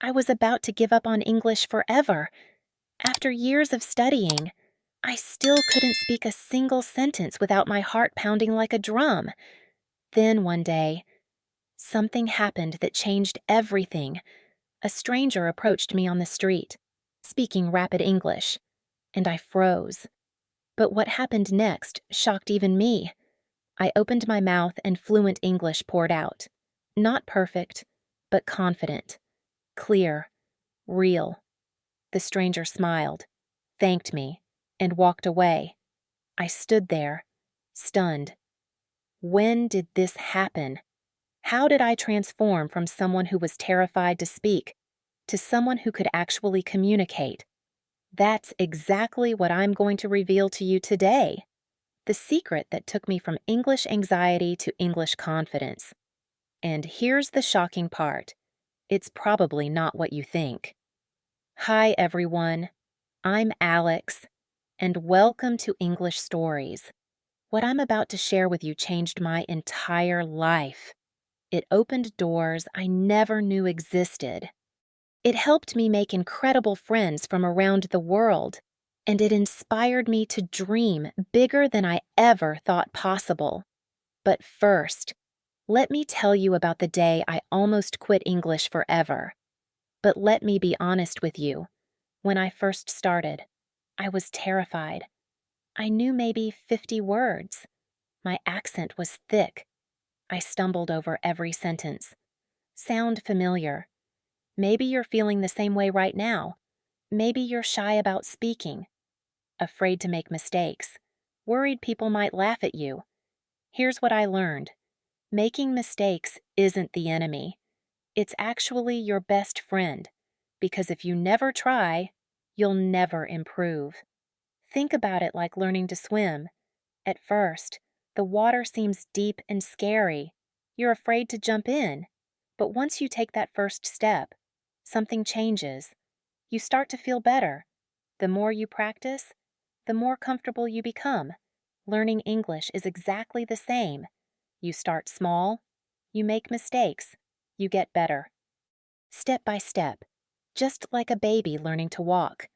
I was about to give up on English forever. After years of studying, I still couldn't speak a single sentence without my heart pounding like a drum. Then one day, something happened that changed everything. A stranger approached me on the street, speaking rapid English, and I froze. But what happened next shocked even me. I opened my mouth and fluent English poured out. Not perfect, but confident, clear, real. The stranger smiled, thanked me, and walked away. I stood there, stunned. When did this happen? How did I transform from someone who was terrified to speak to someone who could actually communicate? That's exactly what I'm going to reveal to you today. The secret that took me from English anxiety to English confidence. And here's the shocking part. It's probably not what you think. Hi, everyone. I'm Alex, and welcome to English Stories. What I'm about to share with you changed my entire life. It opened doors I never knew existed. It helped me make incredible friends from around the world, and it inspired me to dream bigger than I ever thought possible. But first, let me tell you about the day I almost quit English forever. But let me be honest with you. When I first started, I was terrified. I knew maybe 50 words. My accent was thick. I stumbled over every sentence. Sound familiar? Maybe you're feeling the same way right now. Maybe you're shy about speaking, afraid to make mistakes, worried people might laugh at you. Here's what I learned. Making mistakes isn't the enemy. It's actually your best friend, because if you never try, you'll never improve. Think about it like learning to swim. At first, the water seems deep and scary. You're afraid to jump in. But once you take that first step, something changes. You start to feel better. The more you practice, the more comfortable you become. Learning English is exactly the same. You start small, you make mistakes, you get better. Step by step, just like a baby learning to walk.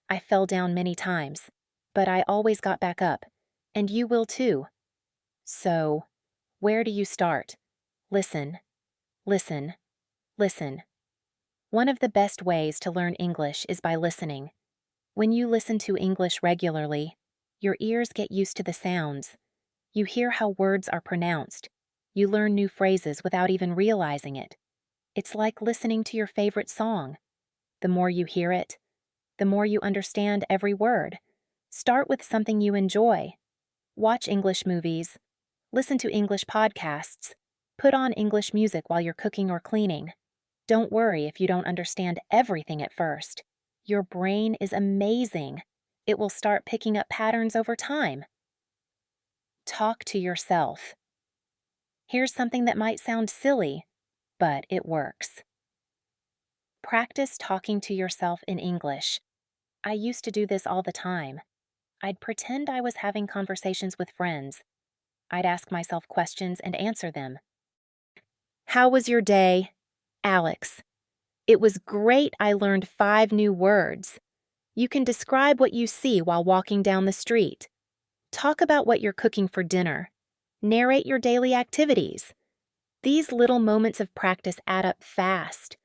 I fell down many times, but I always got back up, and you will too. So, where do you start? Listen, listen, listen. One of the best ways to learn English is by listening. When you listen to English regularly, your ears get used to the sounds. You hear how words are pronounced. You learn new phrases without even realizing it. It's like listening to your favorite song. The more you hear it, the more you understand every word. Start with something you enjoy. Watch English movies. Listen to English podcasts. Put on English music while you're cooking or cleaning. Don't worry if you don't understand everything at first. Your brain is amazing. It will start picking up patterns over time. Talk to yourself. Here's something that might sound silly, but it works. Practice talking to yourself in English. I used to do this all the time. I'd pretend I was having conversations with friends. I'd ask myself questions and answer them. How was your day? Alex. It was great. I learned 5 new words. You can describe what you see while walking down the street. Talk about what you're cooking for dinner. Narrate your daily activities. These little moments of practice add up fast.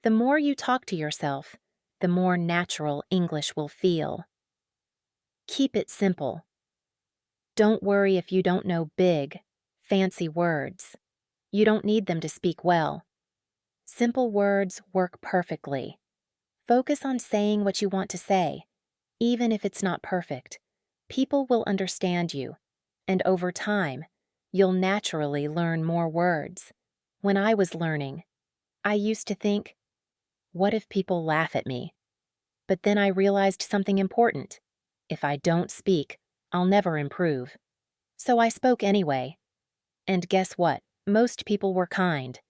The more you talk to yourself, the more natural English will feel. Keep it simple. Don't worry if you don't know big, fancy words. You don't need them to speak well. Simple words work perfectly. Focus on saying what you want to say, even if it's not perfect. People will understand you, and over time, you'll naturally learn more words. When I was learning, I used to think, what if people laugh at me? But then I realized something important. If I don't speak, I'll never improve. So I spoke anyway. And guess what? Most people were kind.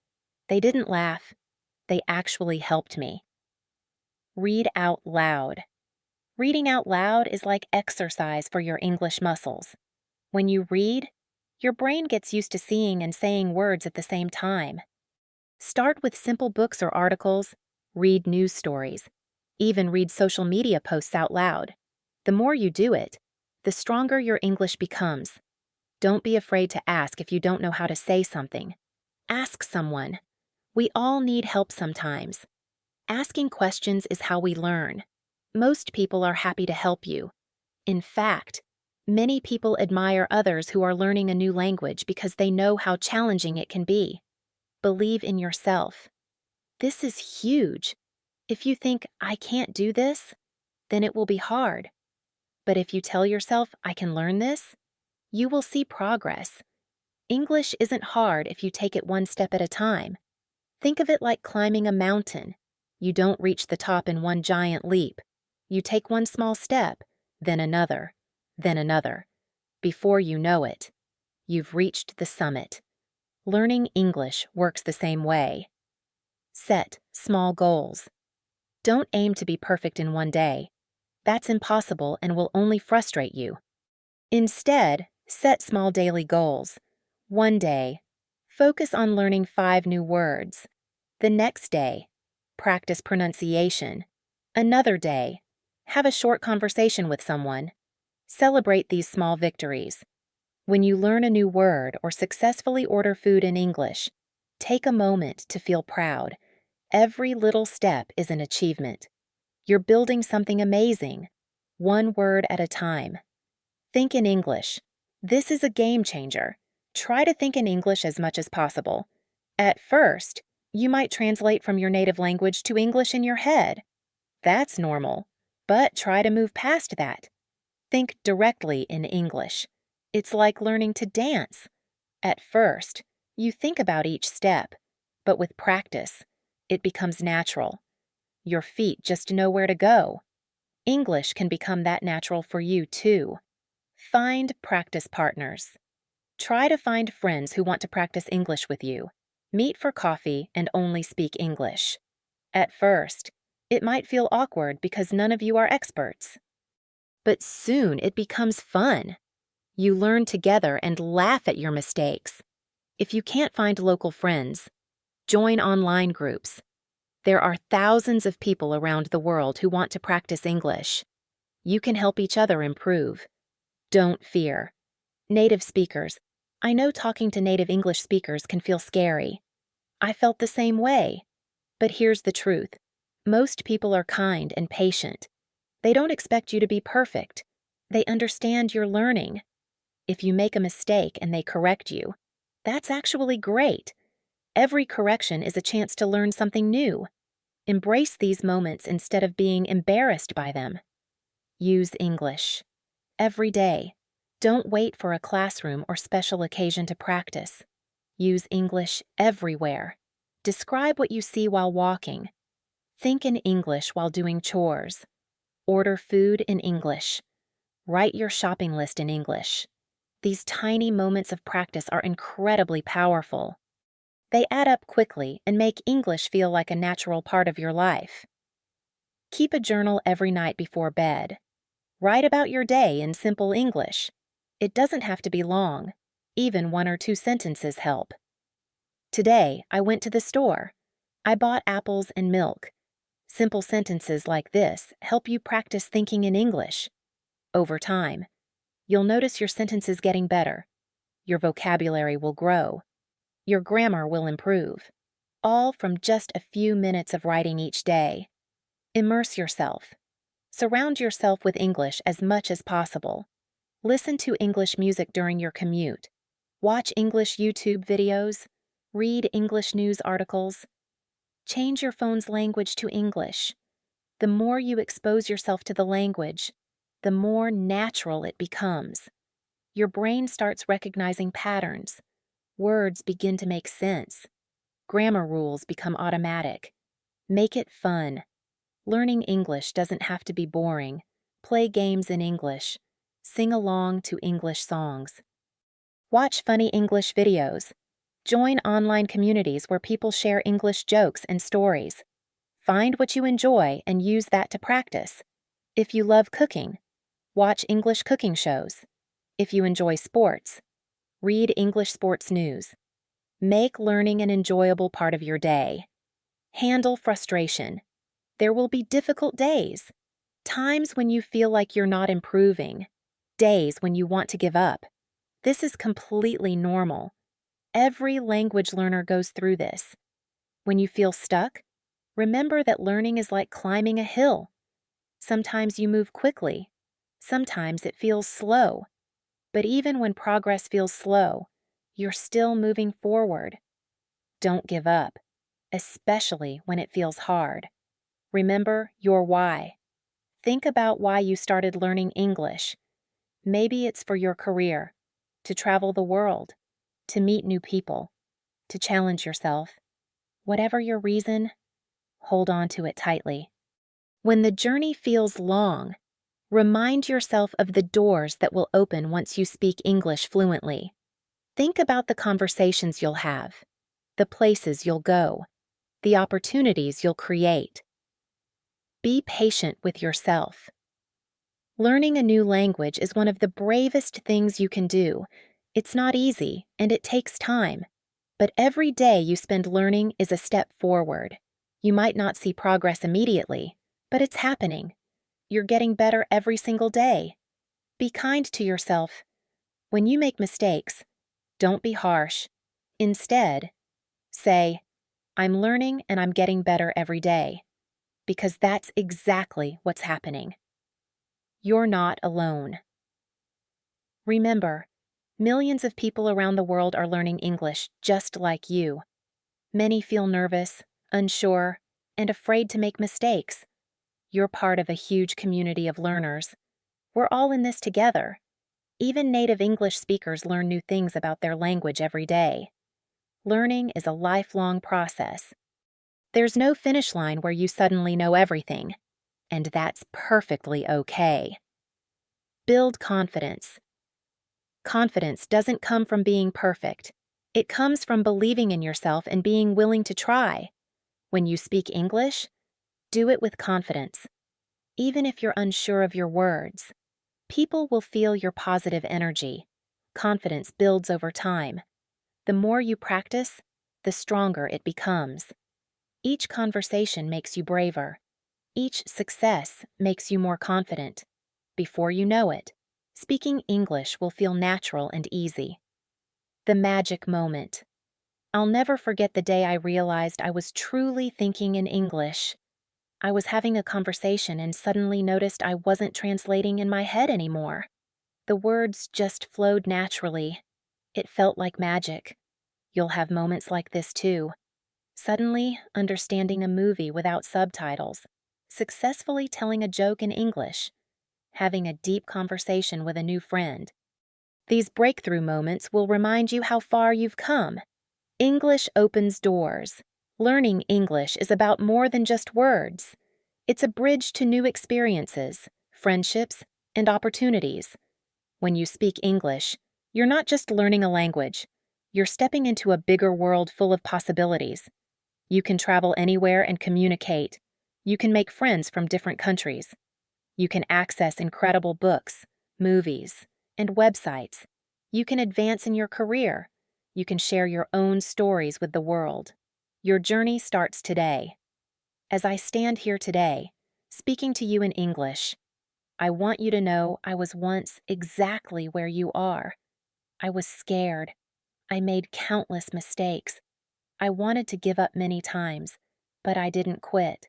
They didn't laugh. They actually helped me. Read out loud. Reading out loud is like exercise for your English muscles. When you read, your brain gets used to seeing and saying words at the same time. Start with simple books or articles. read news stories, even read social media posts out loud. The more you do it, the stronger your English becomes. Don't be afraid to ask if you don't know how to say something. Ask someone. We all need help sometimes. Asking questions is how we learn. Most people are happy to help you. In fact, many people admire others who are learning a new language because they know how challenging it can be. Believe in yourself. This is huge. If you think, I can't do this, then it will be hard. But if you tell yourself, I can learn this, you will see progress. English isn't hard if you take it one step at a time. Think of it like climbing a mountain. You don't reach the top in one giant leap. You take one small step, then another, then another. Before you know it, you've reached the summit. Learning English works the same way. Set small goals. Don't aim to be perfect in one day. That's impossible and will only frustrate you. Instead, set small daily goals. One day, focus on learning 5 new words. The next day, practice pronunciation. Another day, have a short conversation with someone. Celebrate these small victories. When you learn a new word or successfully order food in English, take a moment to feel proud. Every little step is an achievement. You're building something amazing, one word at a time. Think in English. This is a game changer. Try to think in English as much as possible. At first, you might translate from your native language to English in your head. That's normal, but try to move past that. Think directly in English. It's like learning to dance. At first, you think about each step, but with practice, it becomes natural. Your feet just know where to go. English can become that natural for you, too. Find practice partners. Try to find friends who want to practice English with you. Meet for coffee and only speak English. At first, it might feel awkward because none of you are experts. But soon it becomes fun. You learn together and laugh at your mistakes. If you can't find local friends, join online groups. There are thousands of people around the world who want to practice English. You can help each other improve. Don't fear. Native speakers. I know talking to native English speakers can feel scary. I felt the same way. But here's the truth. Most people are kind and patient. They don't expect you to be perfect. They understand you're learning. If you make a mistake and they correct you, that's actually great. Every correction is a chance to learn something new. Embrace these moments instead of being embarrassed by them. Use English. Every day. Don't wait for a classroom or special occasion to practice. Use English everywhere. Describe what you see while walking. Think in English while doing chores. Order food in English. Write your shopping list in English. These tiny moments of practice are incredibly powerful. They add up quickly and make English feel like a natural part of your life. Keep a journal every night before bed. Write about your day in simple English. It doesn't have to be long. Even 1 or 2 sentences help. Today, I went to the store. I bought apples and milk. Simple sentences like this help you practice thinking in English. Over time, you'll notice your sentences getting better. Your vocabulary will grow. Your grammar will improve. All from just a few minutes of writing each day. Immerse yourself. Surround yourself with English as much as possible. Listen to English music during your commute. Watch English YouTube videos. Read English news articles. Change your phone's language to English. The more you expose yourself to the language, the more natural it becomes. Your brain starts recognizing patterns. Words begin to make sense. Grammar rules become automatic. Make it fun. Learning English doesn't have to be boring. Play games in English. Sing along to English songs. Watch funny English videos. Join online communities where people share English jokes and stories. Find what you enjoy and use that to practice. If you love cooking, watch English cooking shows. If you enjoy sports, read English sports news. Make learning an enjoyable part of your day. Handle frustration. There will be difficult days, times when you feel like you're not improving, days when you want to give up. This is completely normal. Every language learner goes through this. When you feel stuck, remember that learning is like climbing a hill. Sometimes you move quickly, sometimes it feels slow. But even when progress feels slow, you're still moving forward. Don't give up, especially when it feels hard. Remember your why. Think about why you started learning English. Maybe it's for your career, to travel the world, to meet new people, to challenge yourself. Whatever your reason, hold on to it tightly. When the journey feels long, remind yourself of the doors that will open once you speak English fluently. Think about the conversations you'll have, the places you'll go, the opportunities you'll create. Be patient with yourself. Learning a new language is one of the bravest things you can do. It's not easy, and it takes time. But every day you spend learning is a step forward. You might not see progress immediately, but it's happening. You're getting better every single day. Be kind to yourself. When you make mistakes, don't be harsh. Instead, say, I'm learning and I'm getting better every day. Because that's exactly what's happening. You're not alone. Remember, millions of people around the world are learning English just like you. Many feel nervous, unsure, and afraid to make mistakes. You're part of a huge community of learners. We're all in this together. Even native English speakers learn new things about their language every day. Learning is a lifelong process. There's no finish line where you suddenly know everything, and that's perfectly okay. Build confidence. Confidence doesn't come from being perfect. It comes from believing in yourself and being willing to try. When you speak English, do it with confidence. Even if you're unsure of your words, people will feel your positive energy. Confidence builds over time. The more you practice, the stronger it becomes. Each conversation makes you braver. Each success makes you more confident. Before you know it, speaking English will feel natural and easy. The magic moment. I'll never forget the day I realized I was truly thinking in English. I was having a conversation and suddenly noticed I wasn't translating in my head anymore. The words just flowed naturally. It felt like magic. You'll have moments like this too. Suddenly, understanding a movie without subtitles, successfully telling a joke in English, having a deep conversation with a new friend. These breakthrough moments will remind you how far you've come. English opens doors. Learning English is about more than just words. It's a bridge to new experiences, friendships, and opportunities. When you speak English, you're not just learning a language. You're stepping into a bigger world full of possibilities. You can travel anywhere and communicate. You can make friends from different countries. You can access incredible books, movies, and websites. You can advance in your career. You can share your own stories with the world. Your journey starts today. As I stand here today, speaking to you in English, I want you to know I was once exactly where you are. I was scared. I made countless mistakes. I wanted to give up many times, but I didn't quit.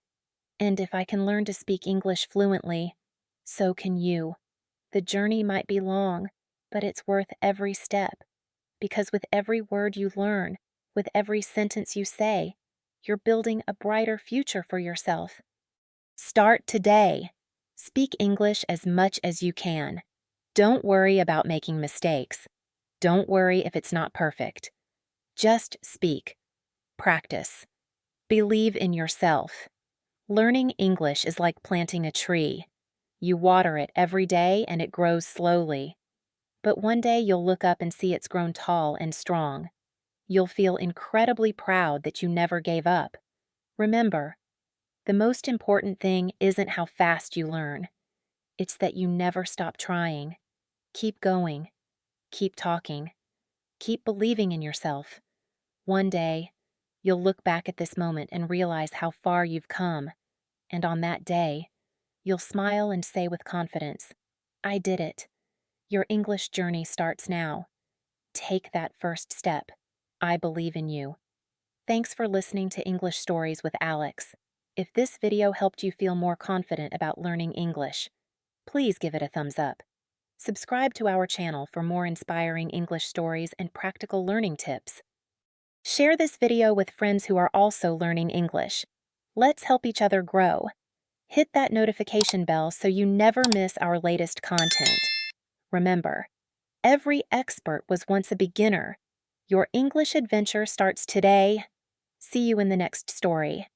And if I can learn to speak English fluently, so can you. The journey might be long, but it's worth every step. Because with every word you learn, with every sentence you say, you're building a brighter future for yourself. Start today. Speak English as much as you can. Don't worry about making mistakes. Don't worry if it's not perfect. Just speak. Practice. Believe in yourself. Learning English is like planting a tree. You water it every day and it grows slowly. But one day you'll look up and see it's grown tall and strong. You'll feel incredibly proud that you never gave up. Remember, the most important thing isn't how fast you learn. It's that you never stop trying. Keep going. Keep talking. Keep believing in yourself. One day, you'll look back at this moment and realize how far you've come. And on that day, you'll smile and say with confidence, "I did it. Your English journey starts now. Take that first step. I believe in you." Thanks for listening to English Stories with Alex. If this video helped you feel more confident about learning English, please give it a thumbs up. Subscribe to our channel for more inspiring English stories and practical learning tips. Share this video with friends who are also learning English. Let's help each other grow. Hit that notification bell so you never miss our latest content. Remember, every expert was once a beginner. Your English adventure starts today. See you in the next story.